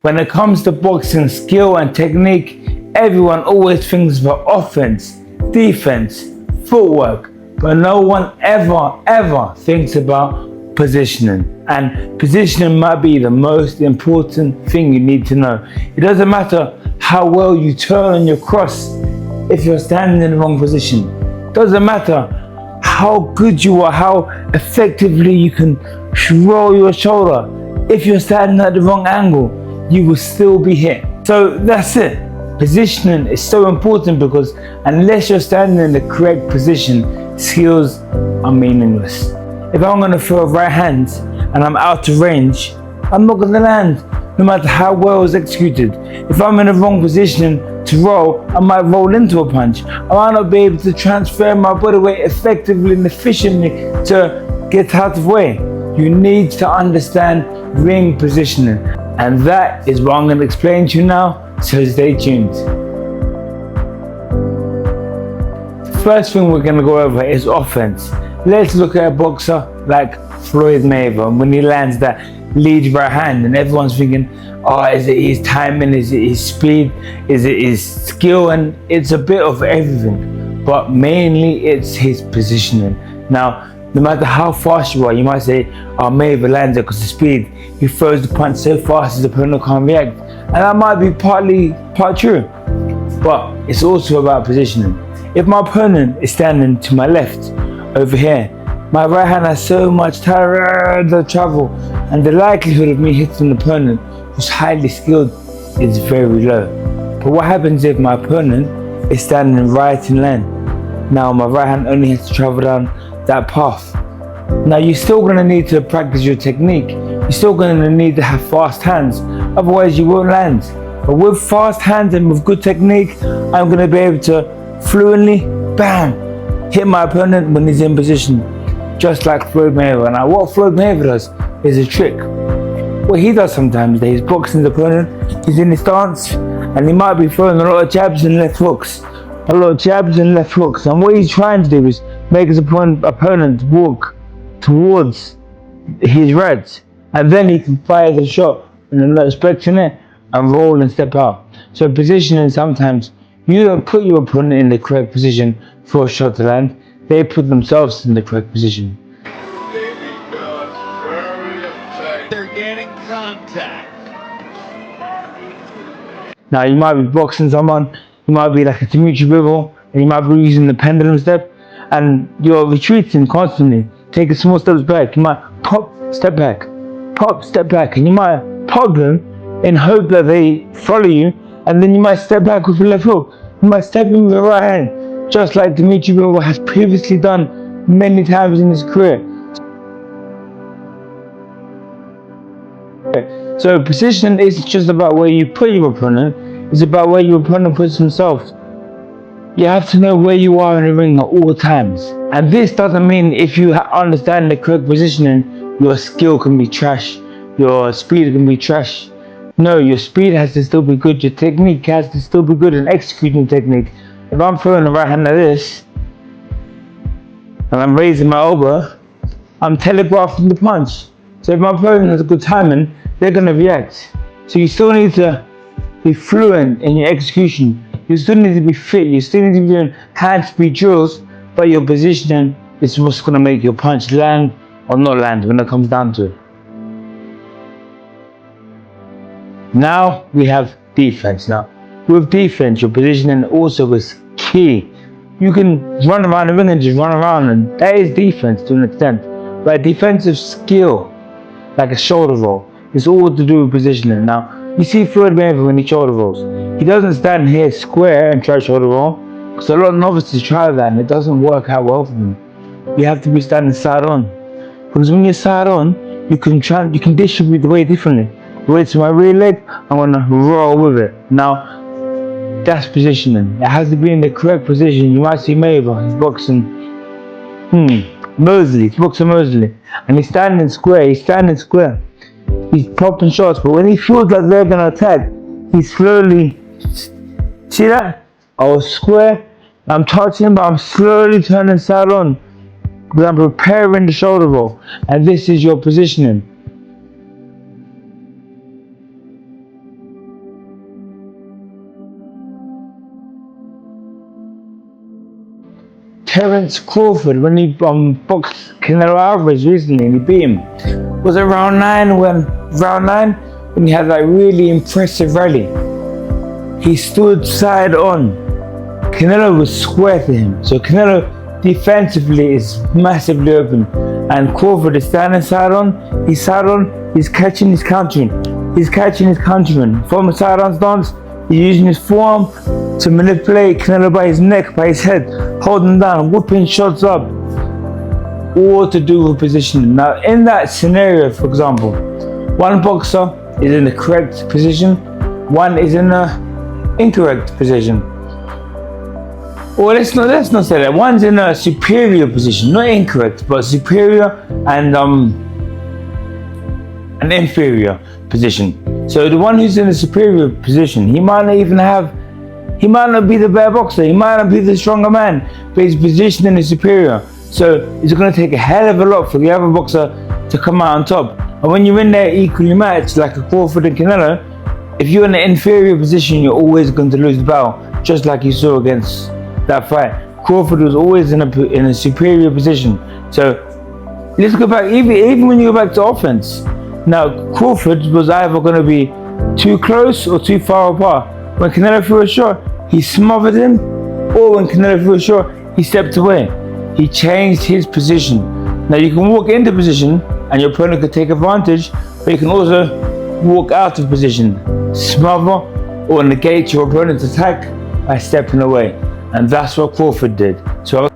When it comes to boxing skill and technique, everyone always thinks about offense, defense, footwork, but no one ever thinks about positioning. And positioning might be the most important thing you need to know. It doesn't matter how well you turn on your cross if you're standing in the wrong position. It doesn't matter how good you are, how effectively you can roll your shoulder. If you're standing at the wrong angle, you will still be hit. So that's it. Positioning is so important because unless you're standing in the correct position, skills are meaningless. If I'm gonna throw a right hand and I'm out of range, I'm not gonna land, no matter how well it's executed. If I'm in the wrong position to roll, I might roll into a punch. I might not be able to transfer my body weight effectively and efficiently to get out of the way. You need to understand ring positioning. And that is what I'm going to explain to you now, so stay tuned. The first thing we're going to go over is offense. Let's look at a boxer like Floyd Mayweather. When he lands that lead right hand and everyone's thinking, oh, is it his timing, is it his speed, is it his skill? And it's a bit of everything, but mainly it's his positioning. Now, no matter how fast you are, you might say, oh, Mayweather lands it because of speed. He throws the punch so fast his opponent can't react. And that might be part true, but it's also about positioning. If my opponent is standing to my left, over here, my right hand has so much travel, and the likelihood of me hitting an opponent who's highly skilled is very low. But what happens if my opponent is standing right in lane? Now my right hand only has to travel down that path. Now you're still going to need to practice your technique. You're still going to need to have fast hands, otherwise you won't land. But with fast hands and with good technique, I'm going to be able to fluently, bam, hit my opponent when he's in position, just like Floyd Mayweather. Now what Floyd Mayweather does is a trick. What he does sometimes, he's boxing the opponent, he's in his stance, and he might be throwing a lot of jabs and left hooks. And what he's trying to do is make his opponent walk towards his reds, and then he can fire the shot and then not expecting it and roll and step out. So positioning, sometimes you don't put your opponent in the correct position for a shot to land, they put themselves in the correct position. They're getting contact. Now you might be boxing someone, you might be like a Bivol, and you might be using the pendulum step, and you're retreating constantly, taking small steps back. You might pop, step back, and you might pop them in hope that they follow you, and then you might step back with your left hook. You might step in with your right hand, just like Bivol has previously done many times in his career. So positioning isn't just about where you put your opponent, it's about where your opponent puts himself. You have to know where you are in the ring at all times. And this doesn't mean if you understand the correct positioning, your skill can be trash, your speed can be trash. No, your speed has to still be good, your technique has to still be good, and executing technique. If I'm throwing the right hand like this, and I'm raising my elbow, I'm telegraphing the punch. So if my opponent has a good timing, they're going to react. So you still need to be fluent in your execution. You still need to be fit. You still need to be doing hand speed drills, but your positioning is what's going to make your punch land or not land when it comes down to it. Now we have defense. Now with defense, your positioning also is key. You can run around the ring and just run around, and that is defense to an extent. But defensive skill, like a shoulder roll, is all to do with positioning. Now you see Floyd Mayweather when he shoulder rolls, he doesn't stand here square and try shoulder roll, because a lot of novices try that and it doesn't work out well for them. You have to be standing side on, because when you're side on, you can distribute the weight differently. Weight to my rear leg, I'm gonna roll with it. Now that's positioning. It has to be in the correct position. You might see Mayweather, he's boxing Mosley, he's boxing Mosley, and he's standing square, he's popping shots, but when he feels like they're gonna attack, he's slowly, see that? I was square, I'm touching, but I'm slowly turning side on, because I'm preparing the shoulder roll, and this is your positioning. Terence Crawford when he boxed Canelo Álvarez recently and he beat him. Was it round 9 when he had that really impressive rally? He stood side on. Canelo was square to him. So Canelo defensively is massively open. And Crawford is standing side on. He's side on. He's catching, he's countering. He's catching his countryman. From a side on stance, he's using his forearm to manipulate Canelo by his neck, by his head, holding down, whipping shots up, all to do with positioning. Now, in that scenario, for example, one boxer is in the correct position, one is in the incorrect position. Or let's not say that. One's in a superior position, not incorrect, but superior and an inferior position. So the one who's in a superior position, he might not be the better boxer, he might not be the stronger man, but his positioning is superior. So it's going to take a hell of a lot for the other boxer to come out on top. And when you're in there equally matched, like a Crawford and Canelo, if you're in an inferior position, you're always going to lose the battle, just like you saw against that fight. Crawford was always in a superior position. So let's go back, even when you go back to offense. Now, Crawford was either going to be too close or too far apart. When Canelo threw a shot, he smothered him, or when Canelo threw a shot, he stepped away. He changed his position. Now, you can walk into position and your opponent could take advantage, but you can also walk out of position, smother or negate your opponent's attack by stepping away. And that's what Crawford did. So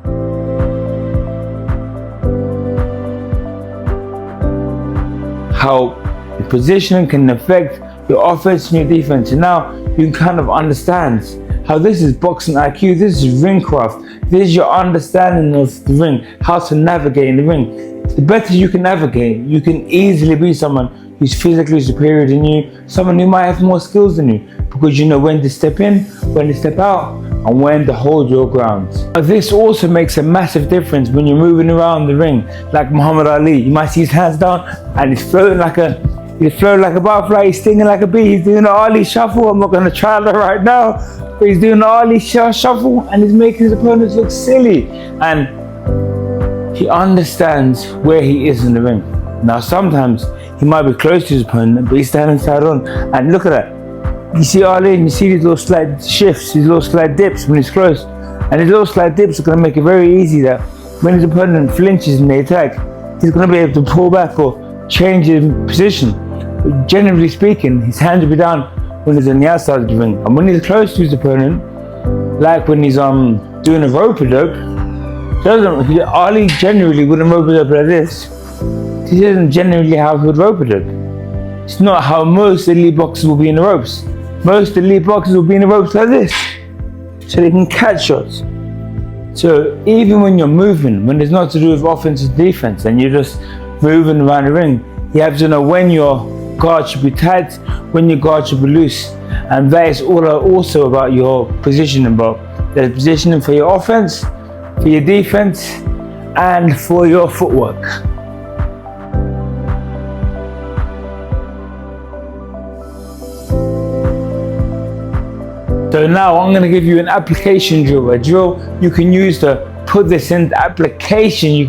how the positioning can affect your offense and your defense. And now you can kind of understand how this is boxing IQ, this is ring craft, this is your understanding of the ring, how to navigate in the ring. The better you can navigate, you can easily be someone who's physically superior than you, someone who might have more skills than you, because you know when to step in, when to step out, and when to hold your ground. But this also makes a massive difference when you're moving around the ring, like Muhammad Ali. You might see his hands down and he's floating like a butterfly, he's stinging like a bee, he's doing an Ali shuffle. I'm not going to try that right now, but he's doing an Ali shuffle and he's making his opponents look silly. And he understands where he is in the ring. Now sometimes he might be close to his opponent, but he's standing side on. And look at that. You see Ali and you see these little slight shifts, these little slight dips when he's close. And these little slight dips are going to make it very easy that when his opponent flinches in the attack, he's going to be able to pull back or change his position. But generally speaking, his hands will be down when he's on the outside of the ring. And when he's close to his opponent, like when he's doing a rope-a-dope, Ali generally wouldn't rope-a-dope like this. This isn't generally how he would rope-a-dope. It's not how most elite boxers will be in the ropes. Most elite boxers will be in the ropes like this, so they can catch shots. So even when you're moving, when it's not to do with offense or defense, and you're just moving around the ring, you have to know when your guard should be tight, when your guard should be loose. And that is also about your positioning, bro. There's positioning for your offense, for your defense, and for your footwork. So now I'm going to give you an application drill, a drill you can use to put this into application. You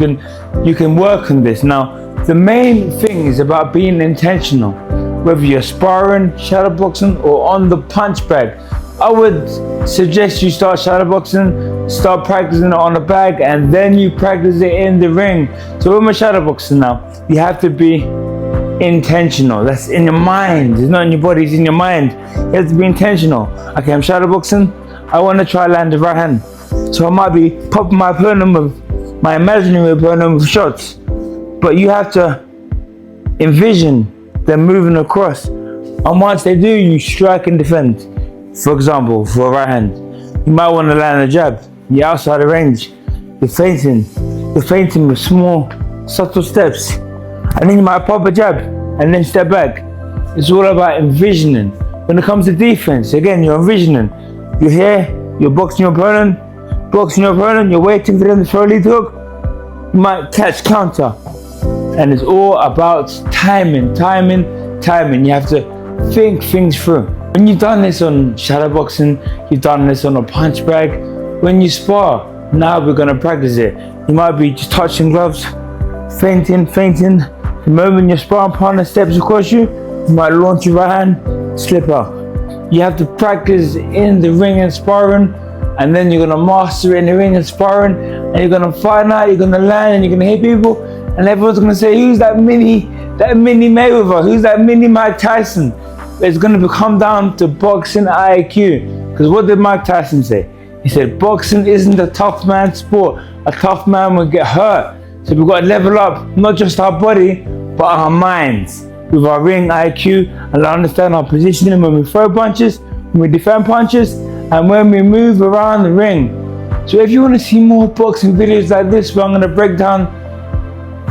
can work on this. Now, the main thing is about being intentional, whether you're sparring, shadowboxing, or on the punch bag. I would suggest you start shadowboxing, start practicing it on the bag, and then you practice it in the ring. So when we're shadowboxing now, you have to be intentional. That's in your mind. It's not in your body, it's in your mind. You have to be intentional. Okay, I'm shadowboxing. I want to try land the right hand. So I might be popping my imaginary opponent with shots. But you have to envision them moving across. And once they do, you strike and defend. For example, for a right hand, you might want to land a jab. You're outside the range. You're feinting with small, subtle steps. And then you might pop a jab and then step back. It's all about envisioning. When it comes to defense, again, you're envisioning. You're here, you're boxing your opponent, you're waiting for them to throw a lead hook. You might catch counter. And it's all about timing. You have to think things through. When you've done this on shadowboxing, you've done this on a punch bag, when you spar, Now we're gonna practice it. You might be just touching gloves, feinting. The moment your sparring partner steps across you, you might launch your right hand, slip out. You have to practice in the ring and sparring, and then you're gonna master it in the ring and sparring, and you're gonna fight out, you're gonna land, and you're gonna hit people, and everyone's gonna say, who's that mini Mayweather? Who's that mini Mike Tyson? It's gonna come down to boxing IQ. Because what did Mike Tyson say? He said, boxing isn't a tough man sport. A tough man will get hurt. So we've got to level up, not just our body, but our minds. With our ring IQ, and understand our positioning when we throw punches, when we defend punches, and when we move around the ring. So if you want to see more boxing videos like this, where I'm going to break down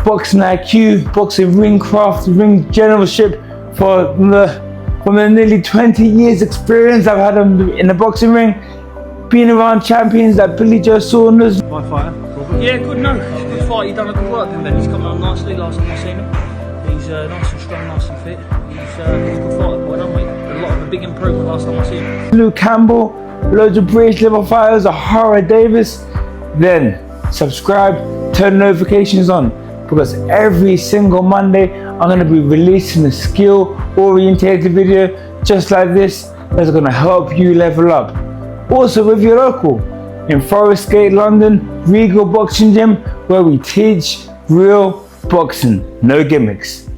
boxing IQ, boxing ring craft, ring generalship from the nearly 20 years experience I've had in the boxing ring, being around champions like Billy Joe Saunders. My fighter, Robert. Yeah, good, no. Good fight, he done a good work, and he's coming on nicely. Last time I seen him, he's nice and strong, nice and fit. He's a good fighter, well done, mate. A big improvement last time I seen him. Luke Campbell, loads of British level fighters, Ahara Davis. Then subscribe, turn notifications on, because every single Monday I'm going to be releasing a skill orientated video just like this that's going to help you level up. Also, if you're local, in Forest Gate, London, Regal Boxing Gym, where we teach real boxing, no gimmicks.